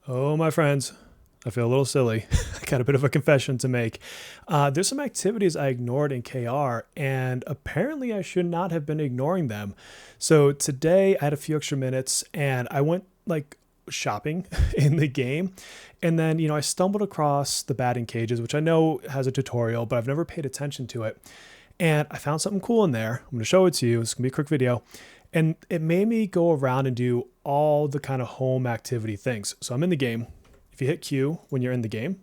Oh, my friends, I feel a little silly. I got a bit of a confession to make. There's some activities I ignored in KR, and apparently I should not have been ignoring them. So today I had a few extra minutes, and I went like shopping in the game, and then I stumbled across the batting cages, which I know has a tutorial, but I've never paid attention to it. And I found something cool in there. I'm going to show it to you. It's going to be a quick video. And it made me go around and do all the kind of home activity things. So I'm in the game. If you hit Q when you're in the game,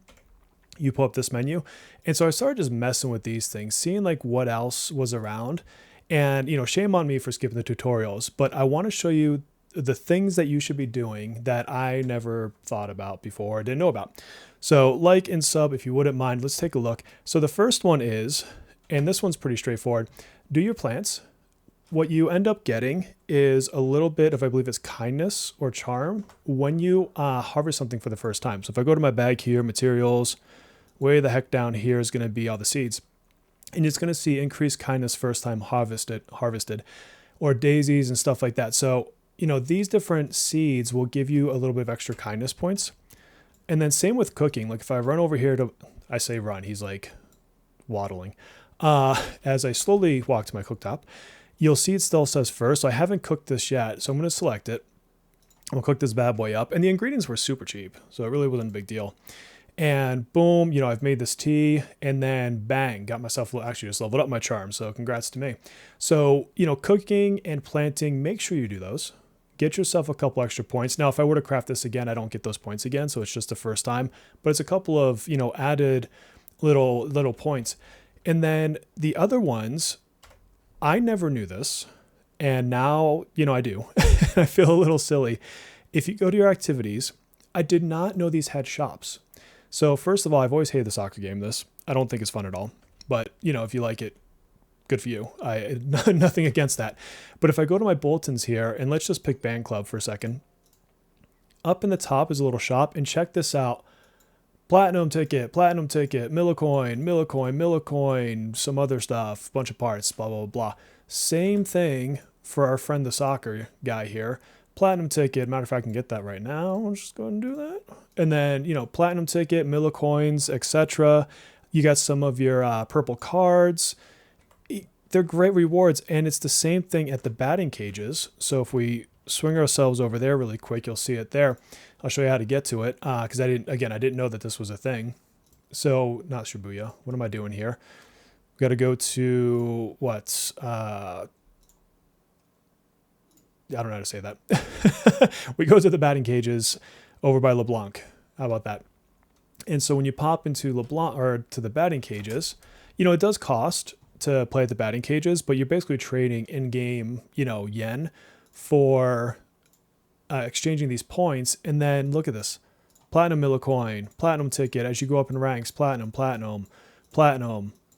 you pull up this menu. And so I started just messing with these things, seeing like what else was around. And, shame on me for skipping the tutorials, but I want to show you the things that you should be doing that I never thought about before, didn't know about. So like and sub, if you wouldn't mind, let's take a look. So the first one is, and this one's pretty straightforward, do your plants. What you end up getting is a little bit of, I believe it's kindness or charm when you harvest something for the first time. So if I go to my bag here, materials, way the heck down here is going to be all the seeds. And it's going to see increased kindness first time harvested, or daisies and stuff like that. So, these different seeds will give you a little bit of extra kindness points. And then same with cooking. Like if I run over here to, I say run, he's like waddling. As I slowly walk to my cooktop, you'll see it still says first. So I haven't cooked this yet. So I'm going to select it. I'm going to cook this bad boy up. And the ingredients were super cheap. So it really wasn't a big deal. And boom, I've made this tea, and then bang, got myself, actually just leveled up my charm. So congrats to me. So, cooking and planting, make sure you do those. Get yourself a couple extra points. Now, if I were to craft this again, I don't get those points again. So it's just the first time, but it's a couple of, added little points. And then the other ones, I never knew this. And now, I do. I feel a little silly. If you go to your activities, I did not know these had shops. So first of all, I've always hated the soccer game. I don't think it's fun at all. But, if you like it, good for you. Nothing against that. But if I go to my bulletins here, and let's just pick band club for a second. Up in the top is a little shop, and check this out. Platinum ticket, Millicoin, some other stuff, bunch of parts, blah, blah, blah. Same thing for our friend the soccer guy here. Platinum ticket, matter of fact, I can get that right now. I'll just go ahead and do that. And then, platinum ticket, Millicoins, etc. You got some of your purple cards. They're great rewards, and it's the same thing at the batting cages. So if we swing ourselves over there really quick, you'll see it there. I'll show you how to get to it because I didn't know that this was a thing. So not Shibuya. What am I doing here? We got to go to what? I don't know how to say that. We go to the batting cages over by LeBlanc. How about that? And so when you pop into LeBlanc or to the batting cages, it does cost to play at the batting cages, but you're basically trading in-game, yen for exchanging these points. And then look at this. Platinum Millicoin, platinum ticket. As you go up in ranks, platinum.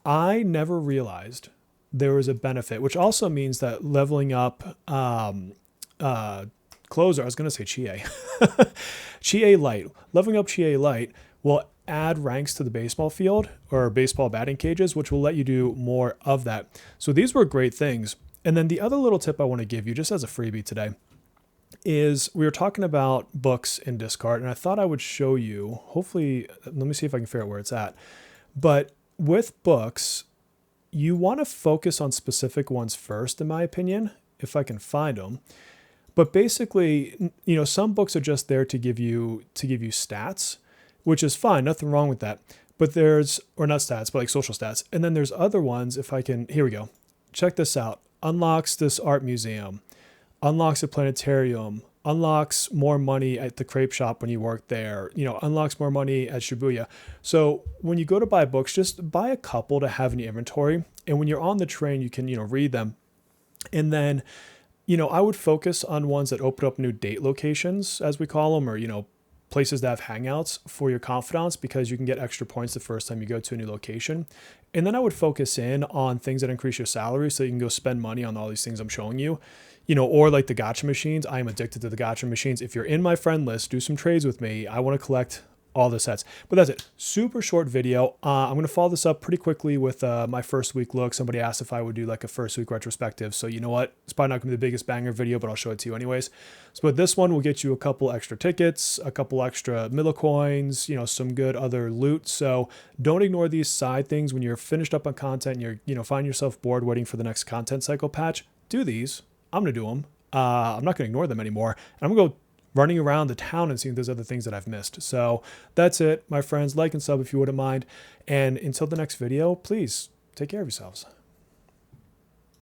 I never realized there was a benefit, which also means that leveling up closer, I was going to say Chie. Chie Light. Leveling up Chie Light will add ranks to the baseball field or baseball batting cages, which will let you do more of that. So these were great things. And then the other little tip I want to give you just as a freebie today is we were talking about books in Discard, and I thought I would show you, hopefully, let me see if I can figure out where it's at. But with books, you want to focus on specific ones first, in my opinion, if I can find them. But basically, some books are just there to give you stats, which is fine, nothing wrong with that. But or not stats, but like social stats. And then there's other ones, here we go. Check this out. Unlocks this art museum, unlocks a planetarium, unlocks more money at the crepe shop when you work there, unlocks more money at Shibuya. So when you go to buy books, just buy a couple to have in your inventory. And when you're on the train, you can, read them. And then, I would focus on ones that open up new date locations, as we call them, or, places that have hangouts for your confidants, because you can get extra points the first time you go to a new location. And then I would focus in on things that increase your salary so you can go spend money on all these things I'm showing you, or like the gacha machines. I am addicted to the gacha machines. If you're in my friend list, do some trades with me. I want to collect all the sets. But that's it. Super short video. I'm going to follow this up pretty quickly with my first week look. Somebody asked if I would do like a first week retrospective. So you know what? It's probably not going to be the biggest banger video, but I'll show it to you anyways. So but this one will get you a couple extra tickets, a couple extra millicoins, you know, some good other loot. So don't ignore these side things when you're finished up on content and you're, you know, find yourself bored waiting for the next content cycle patch. Do these. I'm going to do them. I'm not going to ignore them anymore. And I'm going to go running around the town and seeing if there's other things that I've missed. So that's it, my friends. Like and sub if you wouldn't mind. And until the next video, please take care of yourselves.